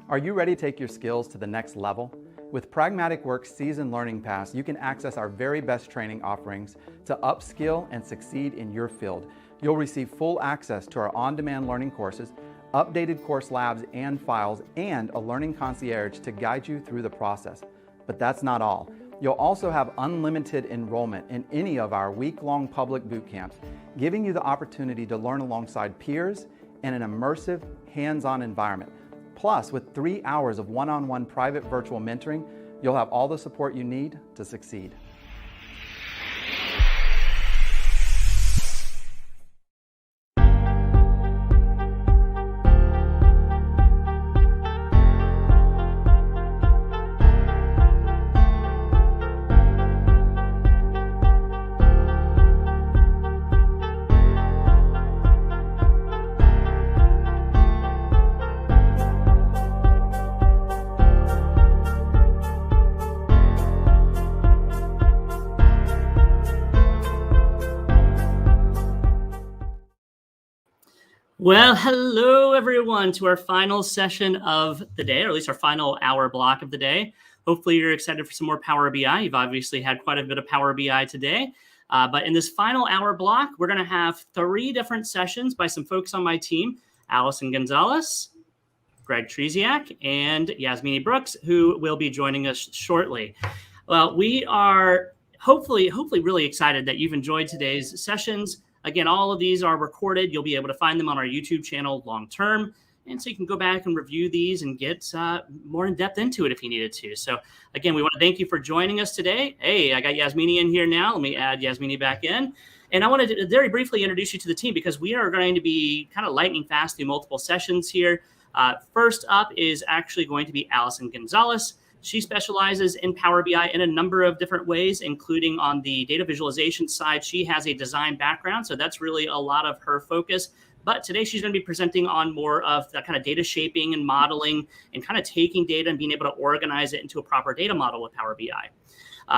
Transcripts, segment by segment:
Are you ready to take your skills to the next level? With Pragmatic Works Seasoned Learning Pass, you can access our very best training offerings to upskill and succeed in your field. You'll receive full access to our on-demand learning courses, updated course labs and files, and a learning concierge to guide you through the process. But that's not all. You'll also have unlimited enrollment in any of our week-long public boot camps, giving you the opportunity to learn alongside peers in an immersive, hands-on environment. Plus, with 3 hours of one-on-one private virtual mentoring, you'll have all the support you need to succeed. Well, hello everyone to our final session of the day, or at least our final hour block of the day. Hopefully you're excited for some more Power BI. You've obviously had quite a bit of Power BI today. But in this final hour block, we're going to have 3 different sessions by some folks on my team, Allison Gonzalez, Greg Tresiak, and Yasmini Brooks, who will be joining us shortly. Well, we are hopefully really excited that you've enjoyed today's sessions. Again, all of these are recorded. You'll be able to find them on our YouTube channel long term. And so you can go back and review these and get more in depth into it if you needed to. So again, we want to thank you for joining us today. Hey, I got Yasmini in here now. Let me add Yasmini back in. And I wanted to very briefly introduce you to the team because we are going to be kind of lightning fast through multiple sessions here. First up is actually going to be Allison Gonzalez. She specializes in Power BI in a number of different ways, including on the data visualization side. She has a design background, so that's really a lot of her focus. But today she's going to be presenting on more of the kind of data shaping and modeling and kind of taking data and being able to organize it into a proper data model with Power BI.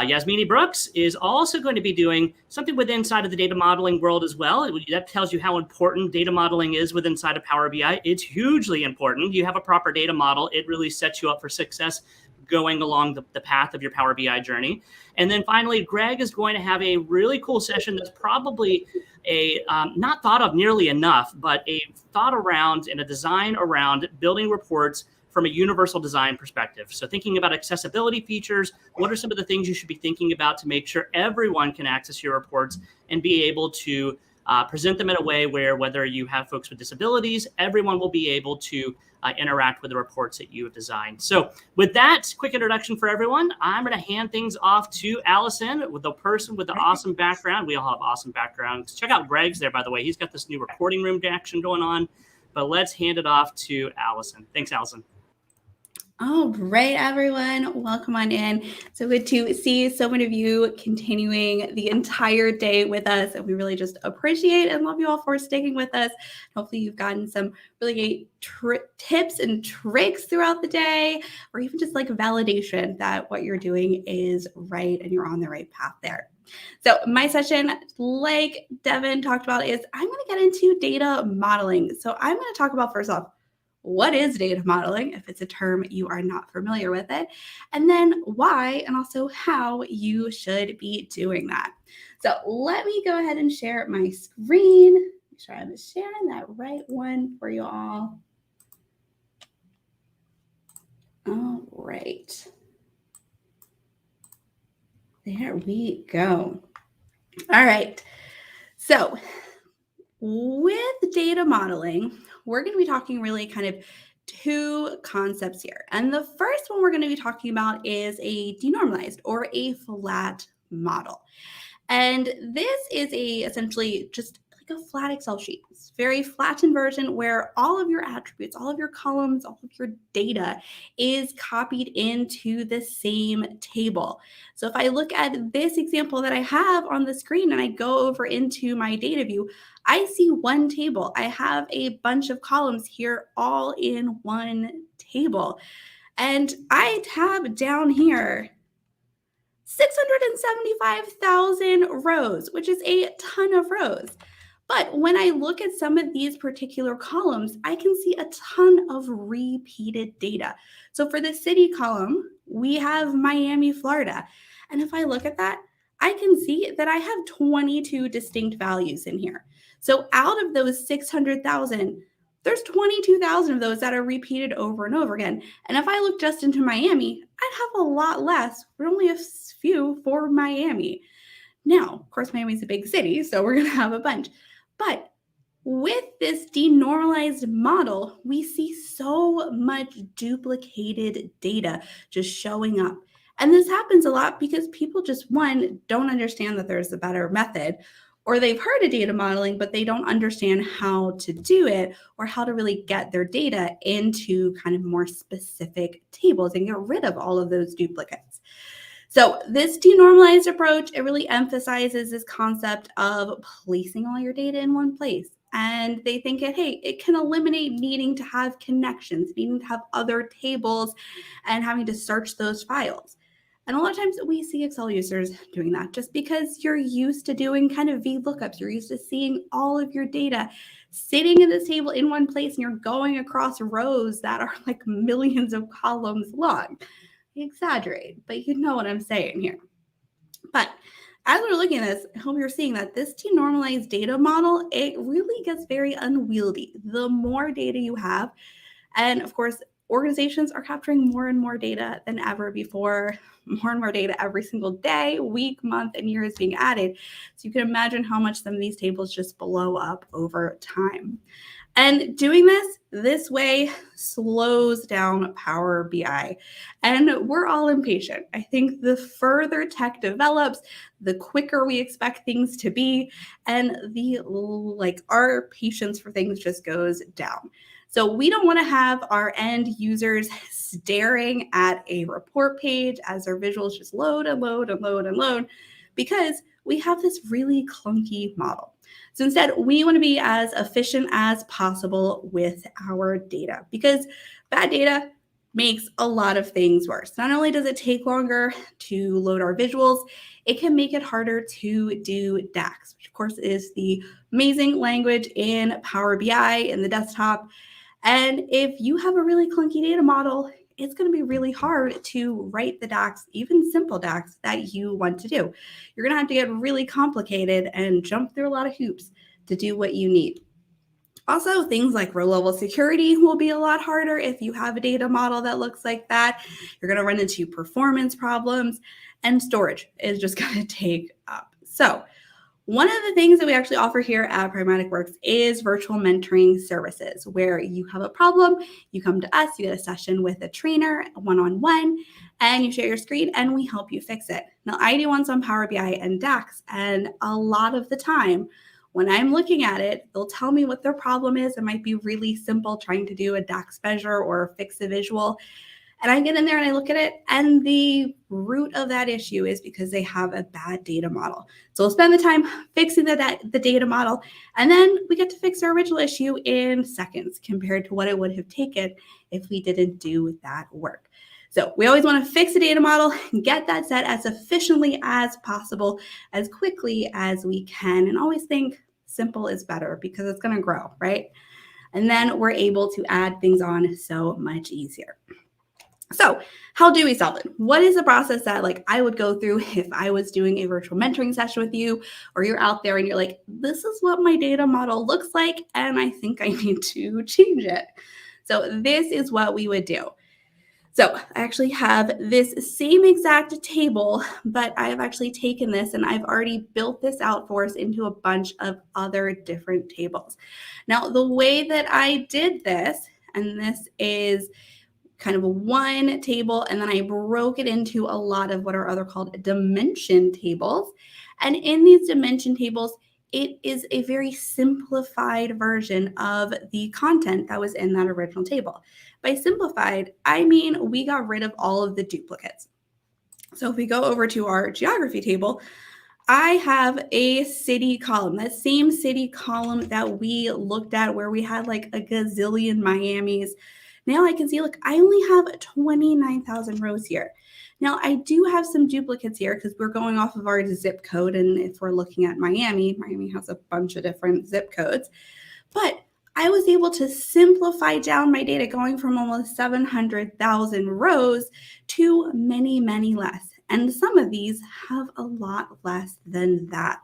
Yasmini Brooks is also going to be doing something within inside of the data modeling world as well. That tells you how important data modeling is within inside of Power BI. It's hugely important. You have a proper data model. It really sets you up for success going along the path of your Power BI journey. And then finally, Greg is going to have a really cool session that's probably a not thought of nearly enough, but a thought around and a design around building reports from a universal design perspective. So thinking about accessibility features, what are some of the things you should be thinking about to make sure everyone can access your reports and be able to present them in a way where whether you have folks with disabilities, everyone will be able to interact with the reports that you have designed. So with that quick introduction for everyone, I'm going to hand things off to Allison, with the person with the awesome background. We all have awesome backgrounds. Check out Greg's there, by the way. He's got this new recording room action going on. But let's hand it off to Allison. Thanks, Allison. All right, everyone, welcome on in. So good to see so many of you continuing the entire day with us. And we really just appreciate and love you all for sticking with us. Hopefully you've gotten some really great tips and tricks throughout the day, or even just like validation that what you're doing is right and you're on the right path there. So my session, like Devin talked about, is I'm going to get into data modeling. So I'm going to talk about, first off, what is data modeling, if it's a term you are not familiar with it, and then why and also how you should be doing that. So let me go ahead and share my screen. Make sure I'm sharing that right one for you all. All right. There we go. All right. So with data modeling, we're going to be talking really kind of 2 concepts here. And the first one we're going to be talking about is a denormalized or a flat model. And this is essentially just like a flat Excel sheet. It's a very flattened version where all of your attributes, all of your columns, all of your data is copied into the same table. So if I look at this example that I have on the screen and I go over into my data view, I see one table. I have a bunch of columns here all in one table. And I have down here 675,000 rows, which is a ton of rows. But when I look at some of these particular columns, I can see a ton of repeated data. So for the city column, we have Miami, Florida. And if I look at that, I can see that I have 22 distinct values in here. So out of those 600,000, there's 22,000 of those that are repeated over and over again. And if I look just into Miami, I'd have a lot less, but only a few for Miami. Now, of course, Miami's a big city, so we're going to have a bunch. But with this denormalized model, we see so much duplicated data just showing up. And this happens a lot because people just, one, don't understand that there's a better method, or they've heard of data modeling, but they don't understand how to do it or how to really get their data into kind of more specific tables and get rid of all of those duplicates. So this denormalized approach, it really emphasizes this concept of placing all your data in one place. And they think it can eliminate needing to have connections, needing to have other tables and having to search those files. And a lot of times we see Excel users doing that just because you're used to doing kind of VLOOKUPs. You're used to seeing all of your data sitting in this table in one place, and you're going across rows that are like millions of columns long. I exaggerate, but you know what I'm saying here. But as we're looking at this, I hope you're seeing that this denormalized data model, it really gets very unwieldy. The more data you have, and of course, organizations are capturing more and more data than ever before, more and more data every single day, week, month, and year is being added. So you can imagine how much some of these tables just blow up over time. And doing this way slows down Power BI. And we're all impatient. I think the further tech develops, the quicker we expect things to be, and our patience for things just goes down. So we don't want to have our end users staring at a report page as their visuals just load and load and load and load, because we have this really clunky model. So instead, we want to be as efficient as possible with our data, because bad data makes a lot of things worse. Not only does it take longer to load our visuals, it can make it harder to do DAX, which of course is the amazing language in Power BI in the desktop. And if you have a really clunky data model, it's going to be really hard to write the DAX, even simple DAX, that you want to do. You're going to have to get really complicated and jump through a lot of hoops to do what you need. Also, things like row-level security will be a lot harder if you have a data model that looks like that. You're going to run into performance problems, and storage is just going to take up. So one of the things that we actually offer here at Pragmatic Works is virtual mentoring services, where you have a problem, you come to us, you get a session with a trainer one-on-one, and you share your screen and we help you fix it. Now, I do ones on Power BI and DAX, and a lot of the time when I'm looking at it, they'll tell me what their problem is. It might be really simple, trying to do a DAX measure or fix a visual. And I get in there and I look at it, and the root of that issue is because they have a bad data model. So we'll spend the time fixing the data model, and then we get to fix our original issue in seconds compared to what it would have taken if we didn't do that work. So we always want to fix the data model, get that set as efficiently as possible, as quickly as we can, and always think simple is better because it's going to grow, right? And then we're able to add things on so much easier. So how do we solve it? What is the process that I would go through if I was doing a virtual mentoring session with you, or you're out there and you're like, this is what my data model looks like, and I think I need to change it. So this is what we would do. So I actually have this same exact table, but I've actually taken this and I've already built this out for us into a bunch of other different tables. Now, the way that I did this, and this is kind of one table, and then I broke it into a lot of what are other called dimension tables. And in these dimension tables, it is a very simplified version of the content that was in that original table. By simplified, I mean we got rid of all of the duplicates. So if we go over to our geography table, I have a city column, that same city column that we looked at where we had like a gazillion Miamis. Now I can see, look, I only have 29,000 rows here. Now I do have some duplicates here because we're going off of our zip code. And if we're looking at Miami has a bunch of different zip codes. But I was able to simplify down my data going from almost 700,000 rows to many, many less. And some of these have a lot less than that.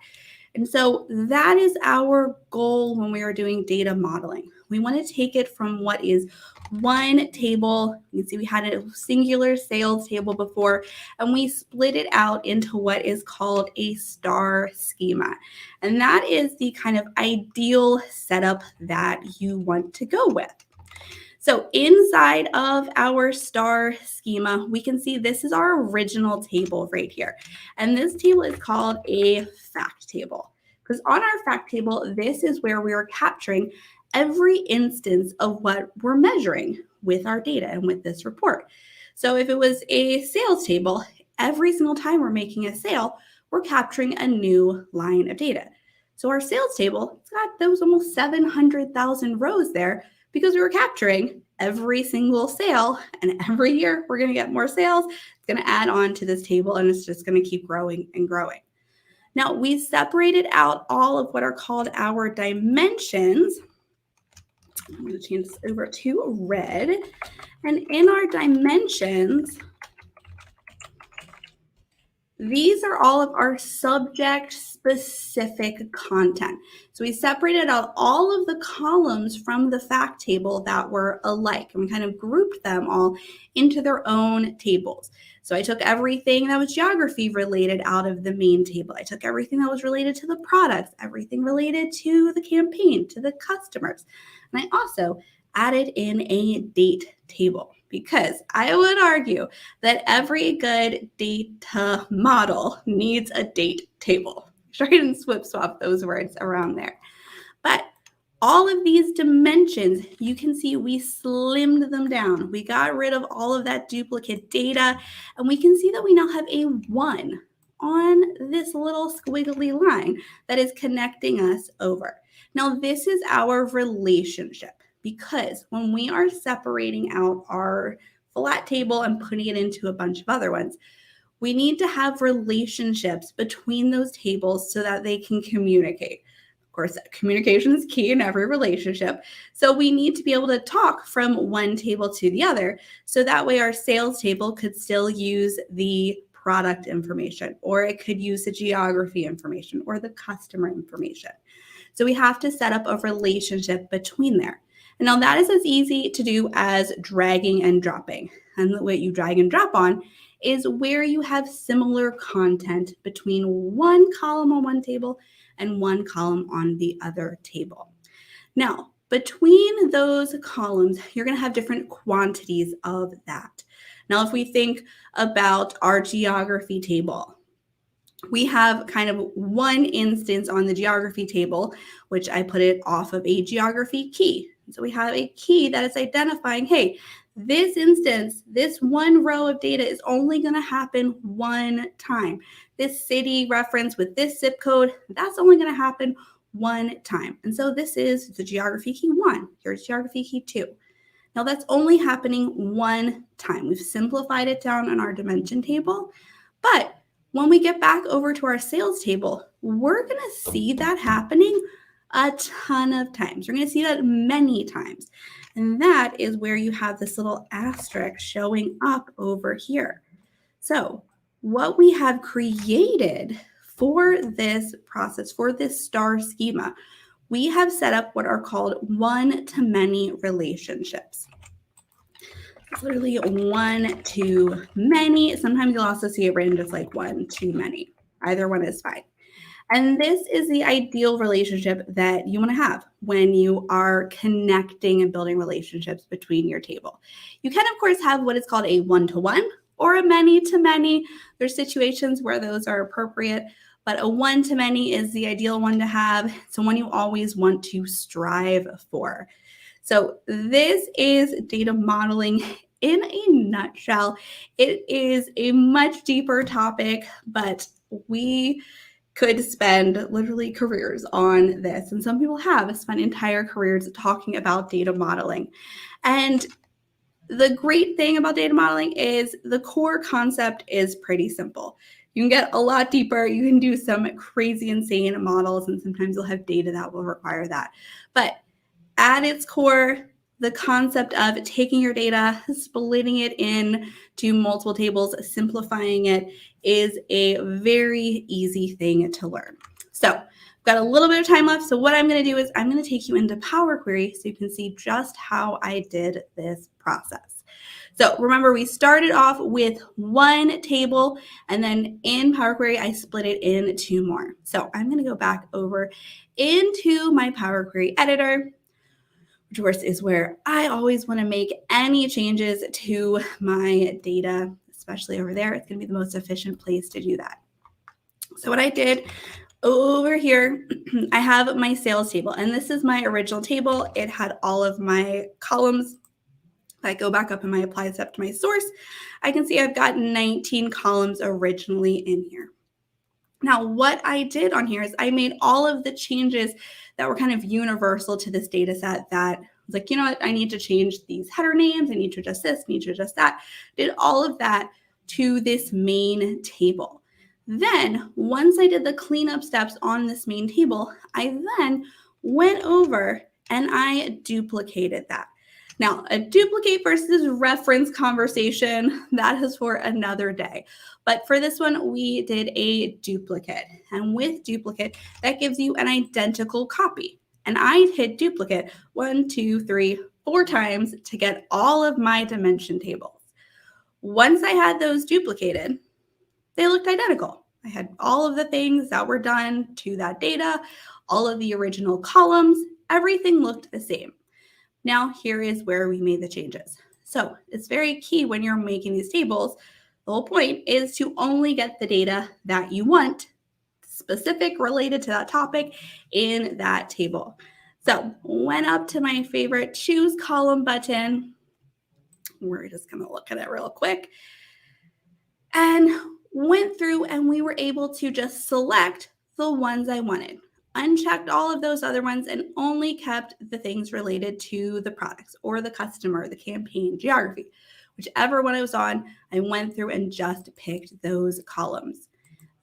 And so that is our goal when we are doing data modeling. We want to take it from what is one table. You can see we had a singular sales table before, and we split it out into what is called a star schema. And that is the kind of ideal setup that you want to go with. So inside of our star schema, we can see this is our original table right here. And this table is called a fact table. Because on our fact table, this is where we are capturing every instance of what we're measuring with our data and with this report. So if it was a sales table, every single time we're making a sale, we're capturing a new line of data. So our sales table, it's got those almost 700,000 rows there because we were capturing every single sale, and every year we're going to get more sales. It's going to add on to this table, and it's just going to keep growing and growing. Now, we separated out all of what are called our dimensions. I'm going to change this over to red. And in our dimensions, these are all of our subject-specific content. So we separated out all of the columns from the fact table that were alike, and we kind of grouped them all into their own tables. So I took everything that was geography related out of the main table. I took everything that was related to the products, everything related to the campaign, to the customers. And I also added in a date table, because I would argue that every good data model needs a date table. Sure, I didn't swap those words around there. But all of these dimensions, you can see we slimmed them down. We got rid of all of that duplicate data, and we can see that we now have a 1 on this little squiggly line that is connecting us over. Now, this is our relationship. Because when we are separating out our flat table and putting it into a bunch of other ones, we need to have relationships between those tables so that they can communicate. Of course, communication is key in every relationship. So we need to be able to talk from one table to the other. So that way our sales table could still use the product information, or it could use the geography information or the customer information. So we have to set up a relationship between there. And now that is as easy to do as dragging and dropping. And what you drag and drop on is where you have similar content between one column on one table and one column on the other table. Now, between those columns, you're going to have different quantities of that. Now, if we think about our geography table, we have kind of one instance on the geography table, which I put it off of a geography key. So we have a key that is identifying, hey, this instance, this one row of data is only going to happen one time. This city reference with this zip code, that's only going to happen one time. And so this is the geography key 1. Here's geography key 2. Now that's only happening one time. We've simplified it down on our dimension table. But when we get back over to our sales table, we're going to see that happening a ton of times. You're going to see that many times. And that is where you have this little asterisk showing up over here. So what we have created for this process, for this star schema, we have set up what are called one-to-many relationships. It's literally one-to-many. Sometimes you'll also see it written just like one-to-many. Either one is fine. And this is the ideal relationship that you want to have when you are connecting and building relationships between your table. You can, of course, have what is called a one-to-one or a many-to-many. There's situations where those are appropriate, but a one-to-many is the ideal one to have. It's one you always want to strive for. So this is data modeling in a nutshell. It is a much deeper topic, but we could spend literally careers on this. And some people have spent entire careers talking about data modeling. And the great thing about data modeling is the core concept is pretty simple. You can get a lot deeper. You can do some crazy, insane models, and sometimes you'll have data that will require that. But at its core, the concept of taking your data, splitting it into multiple tables, simplifying it is a very easy thing to learn. So I've got a little bit of time left. So what I'm going to do is I'm going to take you into Power Query so you can see just how I did this process. So remember, we started off with one table, and then in Power Query, I split it into more. So I'm going to go back over into my Power Query editor, which of course is where I always want to make any changes to my data, especially over there. It's going to be the most efficient place to do that. So what I did over here, I have my sales table, and this is my original table. It had all of my columns. If I go back up in my apply step to my source, I can see I've got 19 columns originally in here. Now, what I did on here is I made all of the changes that were kind of universal to this data set that was like, you know what, I need to change these header names, I need to adjust this, I need to adjust that. Did all of that to this main table. Then, once I did the cleanup steps on this main table, I then went over and I duplicated that. Now, a duplicate versus reference conversation, that is for another day. But for this one, we did a duplicate. And with duplicate, that gives you an identical copy. And I hit duplicate 1, 2, 3, 4 times to get all of my dimension tables. Once I had those duplicated, they looked identical. I had all of the things that were done to that data, all of the original columns, everything looked the same. Now, here is where we made the changes. So it's very key when you're making these tables. The whole point is to only get the data that you want, specific related to that topic in that table. So went up to my favorite choose column button. We're just going to look at it real quick. And went through and we were able to just select the ones I wanted. Unchecked all of those other ones and only kept the things related to the products or the customer, the campaign, geography. Whichever one I was on, I went through and just picked those columns.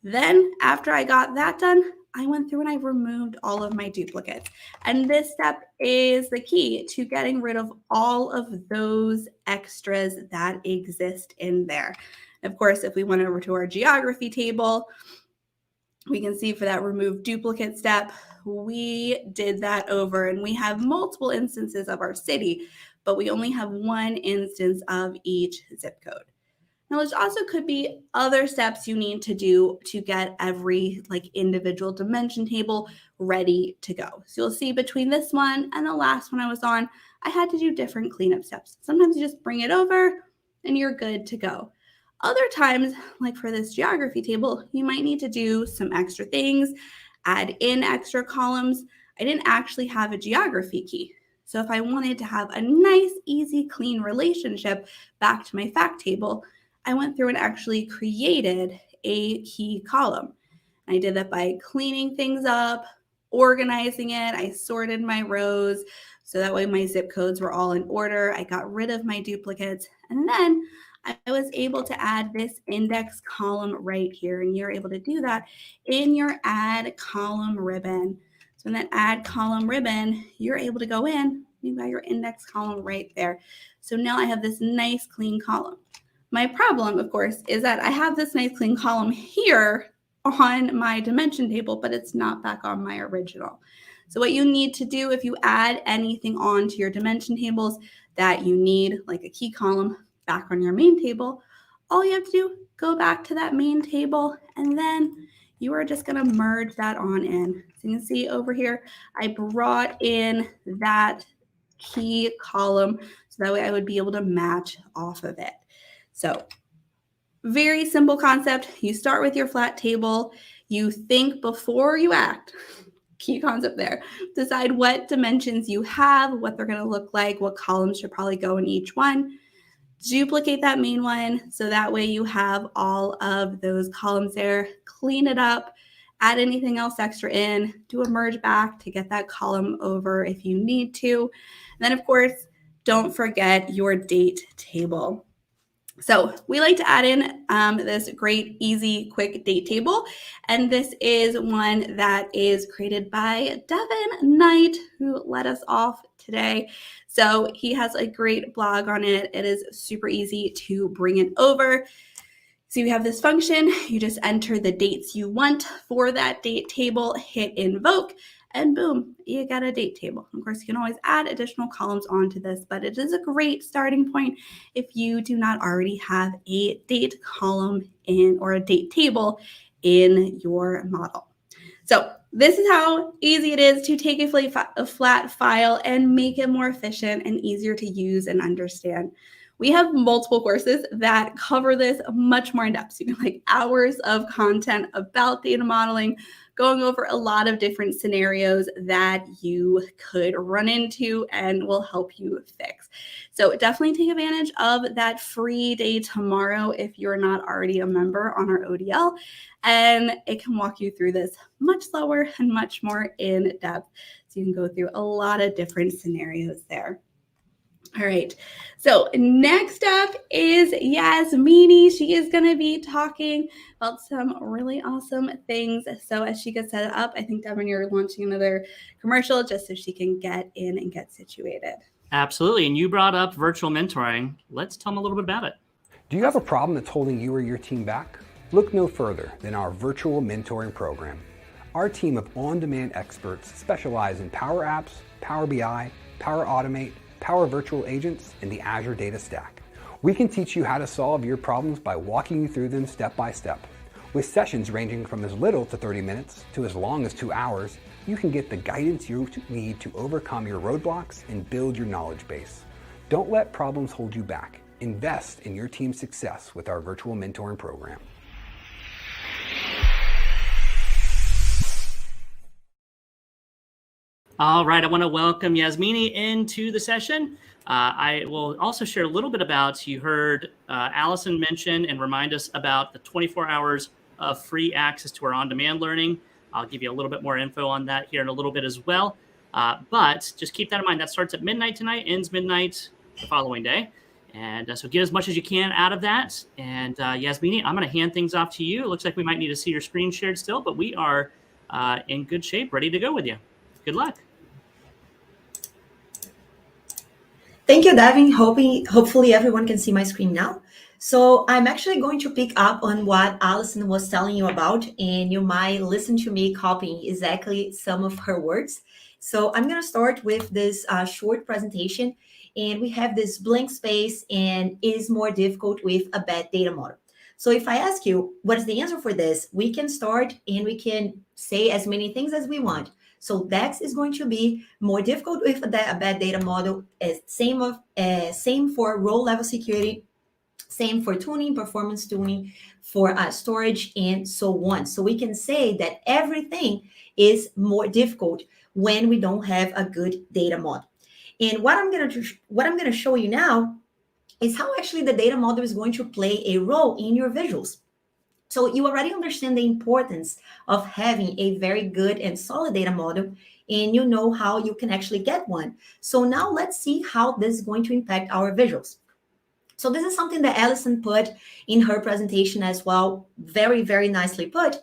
Then after I got that done, I went through and I removed all of my duplicates. And this step is the key to getting rid of all of those extras that exist in there. Of course, if we went over to our geography table, we can see for that remove duplicate step, we did that over and we have multiple instances of our city, but we only have one instance of each zip code. Now, there also could be other steps you need to do to get every individual dimension table ready to go. So you'll see between this one and the last one I was on, I had to do different cleanup steps. Sometimes you just bring it over and you're good to go. Other times, like for this geography table, you might need to do some extra things, add in extra columns. I didn't actually have a geography key. So if I wanted to have a nice, easy, clean relationship back to my fact table, I went through and actually created a key column. I did that by cleaning things up, organizing it. I sorted my rows so that way my zip codes were all in order. I got rid of my duplicates. And then I was able to add this index column right here. And you're able to do that in your add column ribbon. So in that add column ribbon, you're able to go in, you've got your index column right there. So now I have this nice clean column. My problem, of course, is that I have this nice clean column here on my dimension table, but it's not back on my original. So what you need to do if you add anything onto your dimension tables that you need, like a key column, back on your main table, all you have to do, go back to that main table, and then you are just going to merge that on in. So you can see over here, I brought in that key column so that way I would be able to match off of it. So very simple concept. You start with your flat table. You think before you act. Key concept there. Decide what dimensions you have, what they're going to look like, what columns should probably go in each one. Duplicate that main one so that way you have all of those columns there. Clean it up, add anything else extra in, do a merge back to get that column over if you need to. And then, of course, don't forget your date table. So we like to add in this great, easy, quick date table. And this is one that is created by Devin Knight, who led us off today. So he has a great blog on it. It is super easy to bring it over. So you have this function, you just enter the dates you want for that date table, hit invoke, and boom, you got a date table. Of course, you can always add additional columns onto this, but it is a great starting point if you do not already have a date column in or a date table in your model. So this is how easy it is to take a flat file and make it more efficient and easier to use and understand. We have multiple courses that cover this much more in depth. So you can like hours of content about data modeling, going over a lot of different scenarios that you could run into and will help you fix. So definitely take advantage of that free day tomorrow if you're not already a member on our ODL. And it can walk you through this much slower and much more in depth. So you can go through a lot of different scenarios there. All right, so next up is Yasmini. She is going to be talking about some really awesome things. So as she gets set up, I think, Devin, you're launching another commercial just so she can get in and get situated. Absolutely, and you brought up virtual mentoring. Let's tell them a little bit about it. Do you have a problem that's holding you or your team back? Look no further than our virtual mentoring program. Our team of on-demand experts specialize in Power Apps, Power BI, Power Automate, Power Virtual Agents, and the Azure Data Stack. We can teach you how to solve your problems by walking you through them step by step. With sessions ranging from as little to 30 minutes to as long as 2 hours, you can get the guidance you need to overcome your roadblocks and build your knowledge base. Don't let problems hold you back. Invest in your team's success with our virtual mentoring program. All right, I want to welcome Yasmini into the session. I will also share a little bit about, you heard Allison mention and remind us about the 24 hours of free access to our on-demand learning. I'll give you a little bit more info on that here in a little bit as well. But just keep that in mind. That starts at midnight tonight, ends midnight the following day. And so get as much as you can out of that. And Yasmini, I'm going to hand things off to you. It looks like we might need to see your screen shared still, but we are in good shape, ready to go with you. Good luck. Thank you, Devin. Hopefully everyone can see my screen now. So I'm actually going to pick up on what Allison was telling you about, and you might listen to me copying exactly some of her words. So I'm going to start with this short presentation, and we have this blank space, and it is more difficult with a bad data model. So if I ask you, what is the answer for this? We can start and we can say as many things as we want. So DAX is going to be more difficult with a bad data model, same for row level security, same for tuning, performance tuning, for storage, and so on. So we can say that everything is more difficult when we don't have a good data model. And what I'm going to show you now is how actually the data model is going to play a role in your visuals. So you already understand the importance of having a very good and solid data model, and you know how you can actually get one. So now let's see how this is going to impact our visuals. So this is something that Allison put in her presentation as well, very, very nicely put,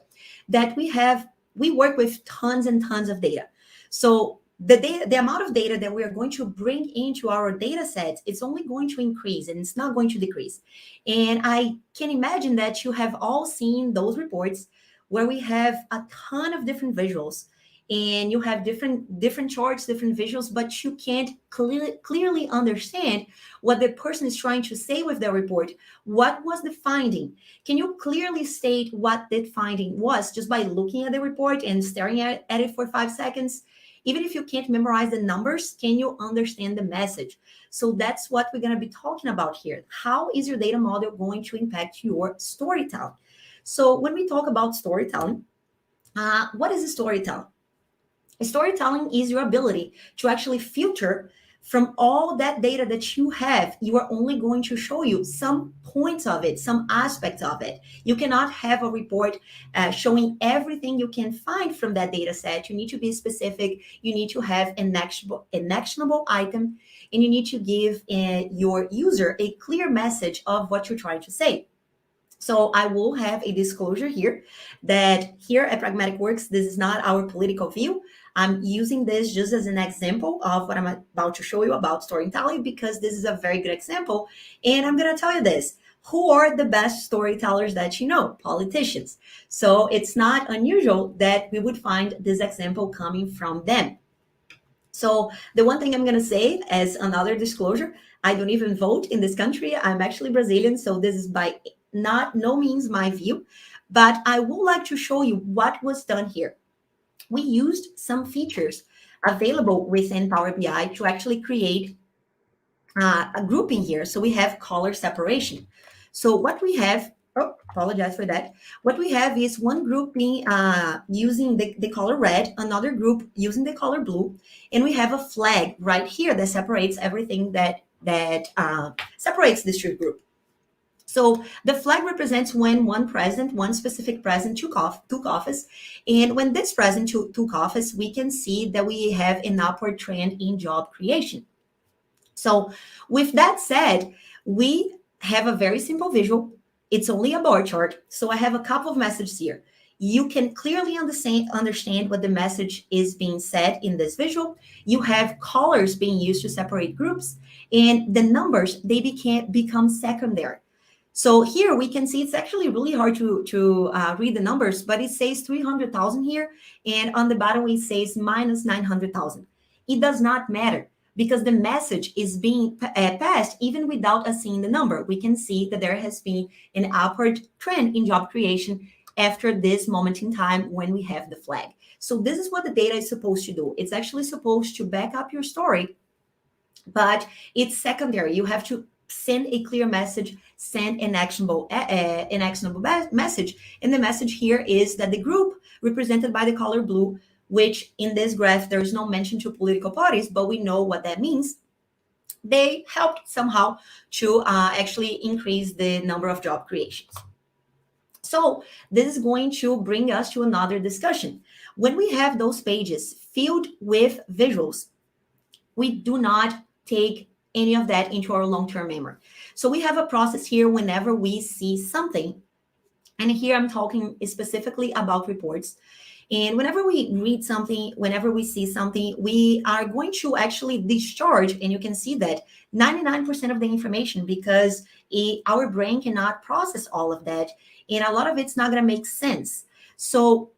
that we work with tons and tons of data. So the amount of data that we are going to bring into our data sets, it's only going to increase and it's not going to decrease. And I can imagine that you have all seen those reports where we have a ton of different visuals, and you have different charts, different visuals, but you can't clearly understand what the person is trying to say with their report. What was the finding? Can you clearly state what that finding was just by looking at the report and staring at it for 5 seconds? Even if you can't memorize the numbers, can you understand the message? So that's what we're going to be talking about here. How is your data model going to impact your storytelling? So when we talk about storytelling, what is storytelling? Storytelling is your ability to actually filter from all that data that you have. You are only going to show you some points of it, some aspects of it. You cannot have a report showing everything you can find from that data set. You need to be specific. You need to have an actionable item. and you need to give your user a clear message of what you're trying to say. So I will have a disclosure here that here at Pragmatic Works, this is not our political view. I'm using this just as an example of what I'm about to show you about storytelling, because this is a very good example. And I'm going to tell you this. Who are the best storytellers that you know? Politicians. So it's not unusual that we would find this example coming from them. So the one thing I'm going to say as another disclosure, I don't even vote in this country. I'm actually Brazilian, so this is by no means my view, but I would like to show you what was done here. We used some features available within Power BI to actually create a grouping here. So we have color separation. So what we have, apologize for that. What we have is one group being using the color red, another group using the color blue, and we have a flag right here that separates everything that separates this group. So the flag represents when one specific president took office. And when this president took office, we can see that we have an upward trend in job creation. So with that said, we have a very simple visual. It's only a bar chart. So I have a couple of messages here. You can clearly understand what the message is being said in this visual. You have colors being used to separate groups, and the numbers, they become secondary. So here we can see it's actually really hard to read the numbers, but it says 300,000 here, and on the bottom it says minus 900,000. It does not matter because the message is being passed even without us seeing the number. We can see that there has been an upward trend in job creation after this moment in time when we have the flag. So this is what the data is supposed to do. It's actually supposed to back up your story, but it's secondary. You have to send a clear message, send an actionable message. And the message here is that the group represented by the color blue, which in this graph, there is no mention to political parties, but we know what that means. They helped somehow to actually increase the number of job creations. So this is going to bring us to another discussion. When we have those pages filled with visuals, we do not take any of that into our long-term memory. So we have a process here whenever we see something, and here I'm talking specifically about reports. And whenever we read something, whenever we see something, we are going to actually discharge, and you can see that 99% of the information, because our brain cannot process all of that, and a lot of it's not going to make sense. So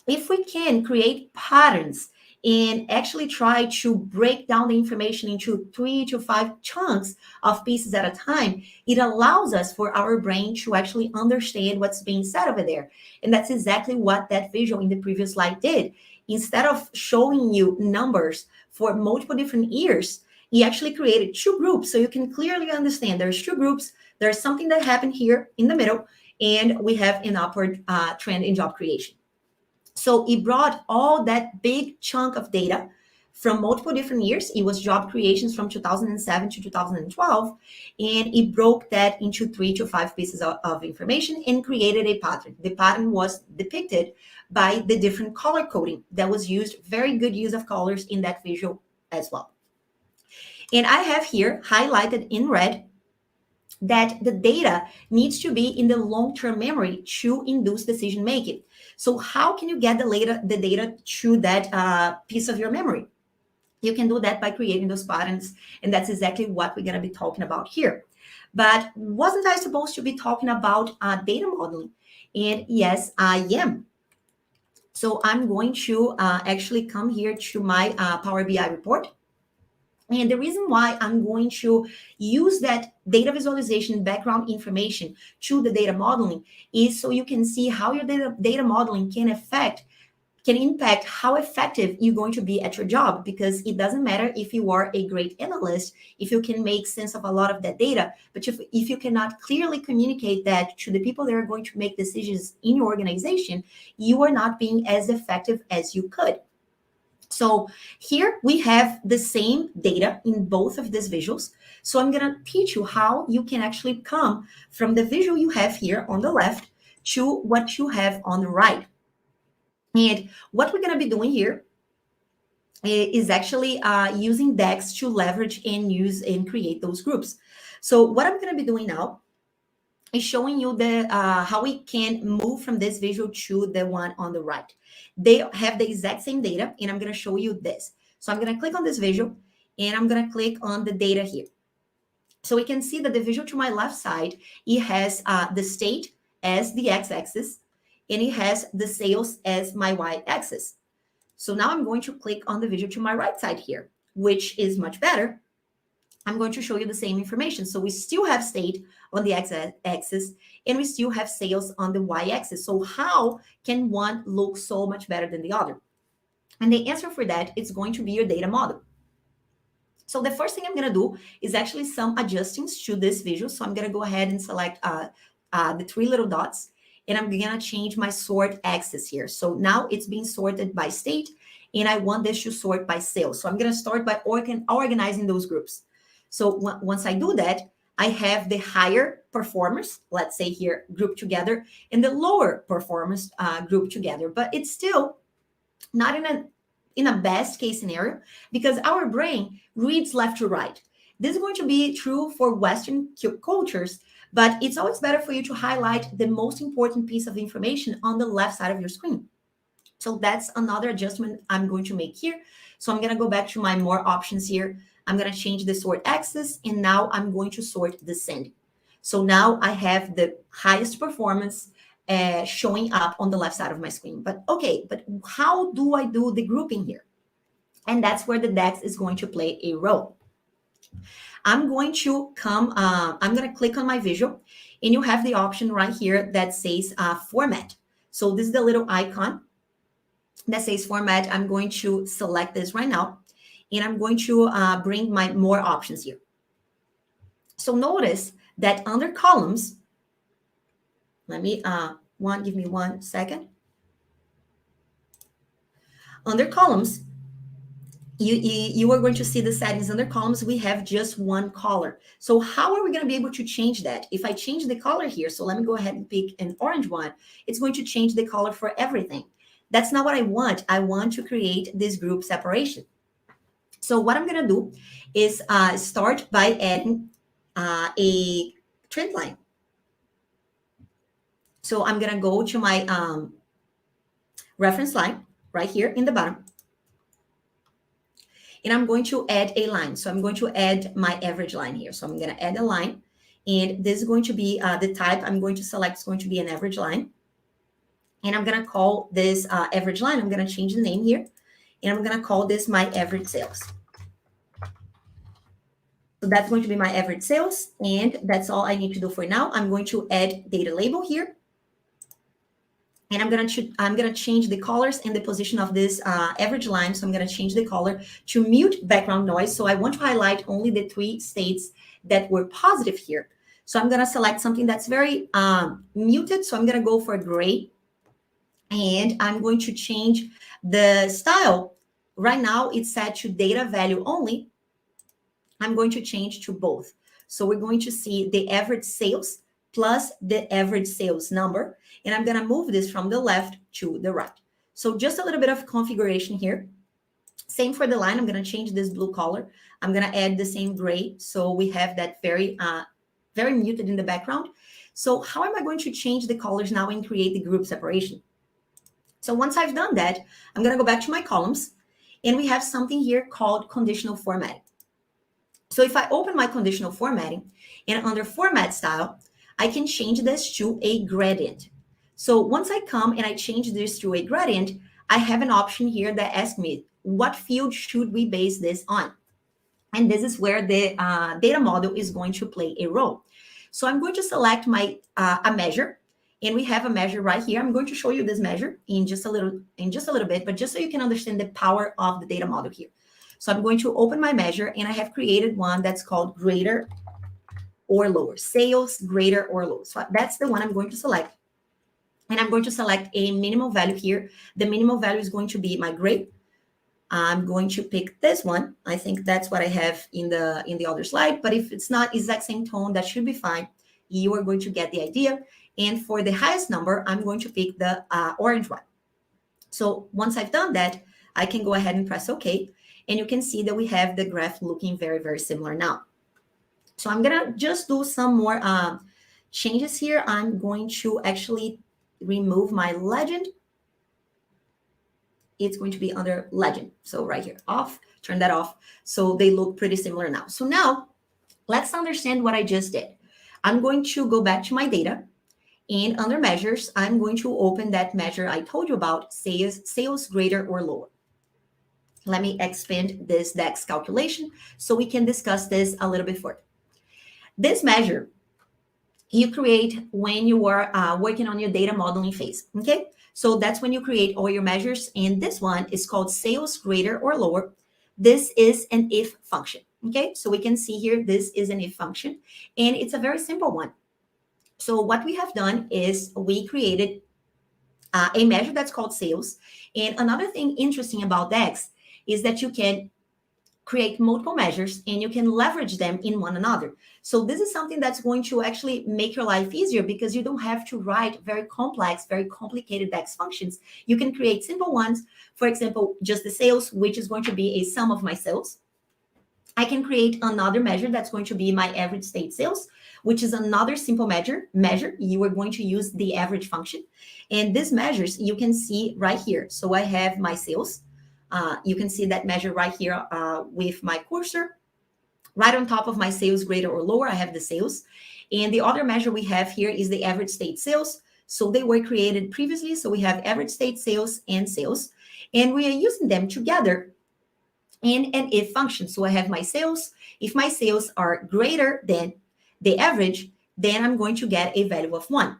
if we can create patterns and actually try to break down the information into 3 to 5 chunks of pieces at a time, it allows us for our brain to actually understand what's being said over there. And that's exactly what that visual in the previous slide did. Instead of showing you numbers for multiple different years, he actually created 2 groups. So you can clearly understand there's 2 groups. There's something that happened here in the middle, and we have an upward trend in job creation. So it brought all that big chunk of data from multiple different years. It was job creations from 2007 to 2012. And it broke that into 3 to 5 pieces of information and created a pattern. The pattern was depicted by the different color coding that was used. Very good use of colors in that visual as well. And I have here highlighted in red that the data needs to be in the long-term memory to induce decision-making. So how can you get the data to that piece of your memory? You can do that by creating those patterns, and that's exactly what we're going to be talking about here. But wasn't I supposed to be talking about data modeling? And yes, I am. So I'm going to actually come here to my Power BI report. And the reason why I'm going to use that data visualization background information to the data modeling is so you can see how your data modeling can impact how effective you're going to be at your job, because it doesn't matter if you are a great analyst, if you can make sense of a lot of that data, but if you cannot clearly communicate that to the people that are going to make decisions in your organization, you are not being as effective as you could. So here we have the same data in both of these visuals. So I'm going to teach you how you can actually come from the visual you have here on the left to what you have on the right. And what we're going to be doing here is actually using DAX to leverage and use and create those groups. So what I'm going to be doing now is showing you the how we can move from this visual to the one on the right. They have the exact same data, and I'm going to show you this. So I'm going to click on this visual, and I'm going to click on the data here. So we can see that the visual to my left side, it has the state as the x-axis, and it has the sales as my y-axis. So now I'm going to click on the visual to my right side here, which is much better. I'm going to show you the same information. So we still have state on the x-axis, and we still have sales on the y-axis. So how can one look so much better than the other? And the answer for that is going to be your data model. So the first thing I'm going to do is actually some adjustments to this visual. So I'm going to go ahead and select the three little dots, and I'm going to change my sort axis here. So now it's being sorted by state, and I want this to sort by sales. So I'm going to start by organizing those groups. So once I do that, I have the higher performers, let's say here, grouped together, and the lower performers grouped together. But it's still not in a best case scenario, because our brain reads left to right. This is going to be true for Western cultures, but it's always better for you to highlight the most important piece of information on the left side of your screen. So that's another adjustment I'm going to make here. So I'm going to go back to my more options here. I'm going to change the sort axis, and now I'm going to sort descending. So now I have the highest performance showing up on the left side of my screen. But okay, but how do I do the grouping here? And that's where the DAX is going to play a role. I'm going to I'm going to click on my visual, and you have the option right here that says format. So this is the little icon that says format. I'm going to select this right now, and I'm going to bring my more options here. So notice that under columns, let me, give me 1 second. Under columns, you are going to see the settings under columns. We have just one color. So how are we going to be able to change that? If I change the color here, so let me go ahead and pick an orange one, it's going to change the color for everything. That's not what I want. I want to create this group separation. So what I'm going to do is start by adding a trend line. So I'm going to go to my reference line right here in the bottom. And I'm going to add a line. So I'm going to add my average line here. So I'm going to add a line. And this is going to be the type I'm going to select is going to be an average line. And I'm going to call this average line. I'm going to change the name here. And I'm going to call this my average sales. So that's going to be my average sales. And that's all I need to do for now. I'm going to add data label here. And I'm going to change the colors and the position of this average line. So I'm going to change the color to mute background noise. So I want to highlight only the 3 states that were positive here. So I'm going to select something that's very muted. So I'm going to go for gray. And I'm going to change the style. Right now, it's set to data value only. I'm going to change to both. So we're going to see the average sales plus the average sales number. And I'm going to move this from the left to the right. So just a little bit of configuration here. Same for the line. I'm going to change this blue color. I'm going to add the same gray. So we have that very muted in the background. So how am I going to change the colors now and create the group separation? So once I've done that, I'm going to go back to my columns, and we have something here called conditional formatting. So if I open my conditional formatting, and under format style, I can change this to a gradient. So once I come and I change this to a gradient, I have an option here that asks me, what field should we base this on? And this is where the data model is going to play a role. So I'm going to select my a measure, and we have a measure right here. I'm going to show you this measure in just a little bit, but just so you can understand the power of the data model here. So I'm going to open my measure, and I have created one that's called greater or lower, sales greater or lower. So that's the one I'm going to select. And I'm going to select a minimal value here. The minimal value is going to be my gray. I'm going to pick this one. I think that's what I have in the other slide. But if it's not exact same tone, that should be fine. You are going to get the idea. And for the highest number, I'm going to pick the orange one. So once I've done that, I can go ahead and press OK. And you can see that we have the graph looking very, very similar now. So I'm going to just do some more changes here. I'm going to actually remove my legend. It's going to be under legend. So right here, off, turn that off. So they look pretty similar now. So now let's understand what I just did. I'm going to go back to my data, and under measures, I'm going to open that measure I told you about, sales greater or lower. Let me expand this DEX calculation so we can discuss this a little bit further. This measure you create when you are working on your data modeling phase, okay? So that's when you create all your measures, and this one is called sales greater or lower. This is an if function, okay? So we can see here, this is an if function, and it's a very simple one. So what we have done is we created a measure that's called sales. And another thing interesting about DEX is that you can create multiple measures and you can leverage them in one another. So this is something that's going to actually make your life easier because you don't have to write very complex, very complicated DEX functions. You can create simple ones. For example, just the sales, which is going to be a sum of my sales. I can create another measure that's going to be my average state sales, which is another simple measure. You are going to use the average function. And these measures you can see right here. So I have my sales. You can see that measure right here with my cursor. Right on top of my sales greater or lower, I have the sales. And the other measure we have here is the average state sales. So they were created previously. So we have average state sales and sales. And we are using them together in an if function. So I have my sales. If my sales are greater than the average, then I'm going to get a value of 1.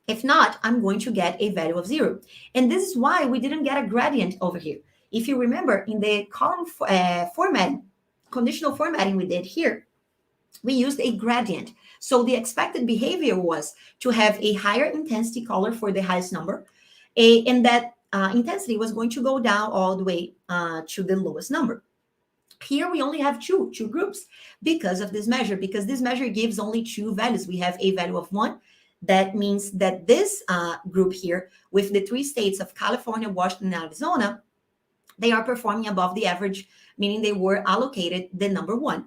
If not, I'm going to get a value of 0. And this is why we didn't get a gradient over here. If you remember, in the column formatting, conditional formatting we did here, we used a gradient. So the expected behavior was to have a higher intensity color for the highest number, and that intensity was going to go down all the way to the lowest number. Here we only have two groups because of this measure, because this measure gives only 2 values. We have a value of 1. That means that this group here with the 3 states of California, Washington, and Arizona, they are performing above the average, meaning they were allocated the number 1.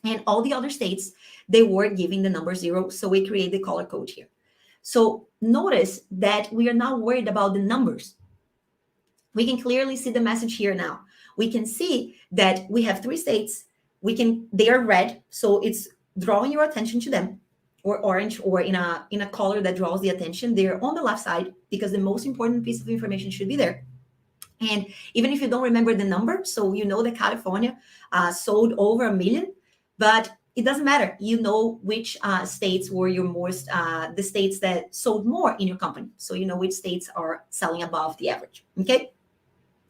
And all the other states, they were giving the number 0. So we create the color code here. So notice that we are not worried about the numbers. We can clearly see the message here now. We can see that we have 3 states. They are red, so it's drawing your attention to them, or orange, or in a color that draws the attention. They're on the left side because the most important piece of information should be there. And even if you don't remember the number, so you know that California sold over 1 million, but it doesn't matter. You know which states were your most, the states that sold more in your company. So you know which states are selling above the average, okay?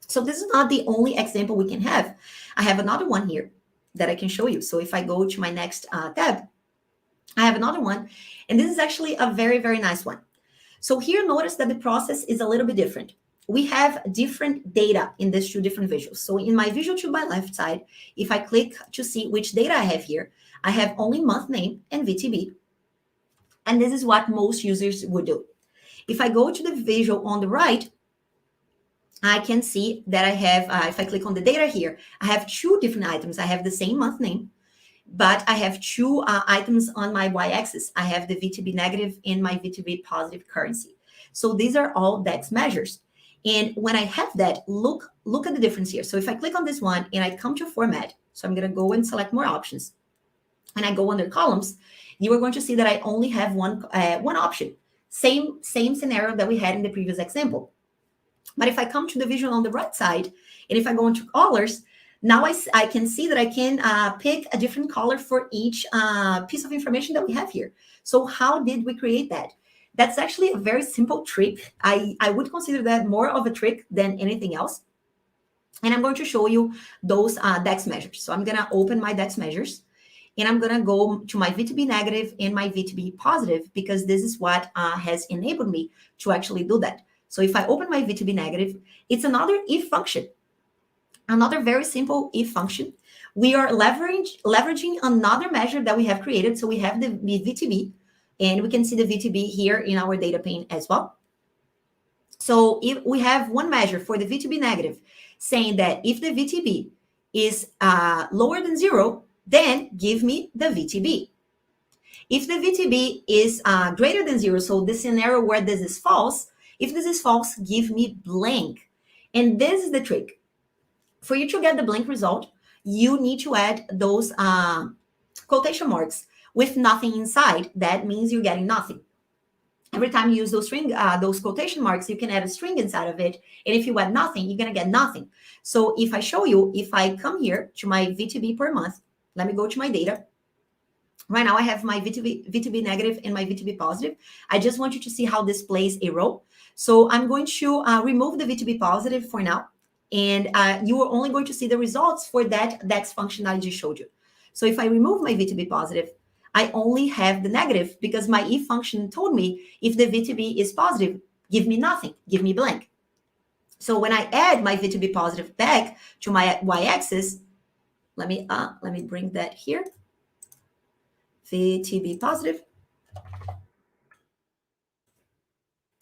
So this is not the only example we can have. I have another one here that I can show you. So if I go to my next tab, I have another one, and this is actually a very, very nice one. So here, notice that the process is a little bit different. We have different data in these 2 different visuals. So in my visual to my left side, if I click to see which data I have here, I have only month name and VTB. And this is what most users would do. If I go to the visual on the right, I can see that I have, if I click on the data here, I have 2 different items. I have the same month name, but I have 2 items on my y-axis. I have the VTB negative and my VTB positive currency. So these are all DEX measures. And when I have that, look at the difference here. So if I click on this one and I come to format, so I'm going to go and select more options, and I go under columns, you are going to see that I only have one option. Same scenario that we had in the previous example. But if I come to the visual on the right side, and if I go into colors, now I can see that I can pick a different color for each piece of information that we have here. So how did we create that? That's actually a very simple trick. I would consider that more of a trick than anything else. And I'm going to show you those DEX measures. So I'm going to open my DEX measures, and I'm going to go to my VTB negative and my VTB positive, because this is what has enabled me to actually do that. So if I open my VTB negative, it's another if function, another very simple if function. We are leveraging another measure that we have created. So we have the VTB, and we can see the VTB here in our data pane as well. So if we have one measure for the VTB negative saying that if the VTB is lower than 0, then give me the VTB. If the VTB is greater than 0, so the scenario where this is false, if this is false, give me blank. And this is the trick. For you to get the blank result, you need to add those quotation marks with nothing inside. That means you're getting nothing. Every time you use those quotation marks, you can add a string inside of it. And if you add nothing, you're going to get nothing. So if I show you, if I come here to my VTB per month, let me go to my data. Right now I have my VTB negative and my VTB positive. I just want you to see how this plays a role. So I'm going to remove the VTB positive for now. And you are only going to see the results for that DEX function I just showed you. So if I remove my VTB positive, I only have the negative because my if function told me if the VTB is positive, give me nothing, give me blank. So when I add my VTB positive back to my y-axis, let me bring that here. VTB positive.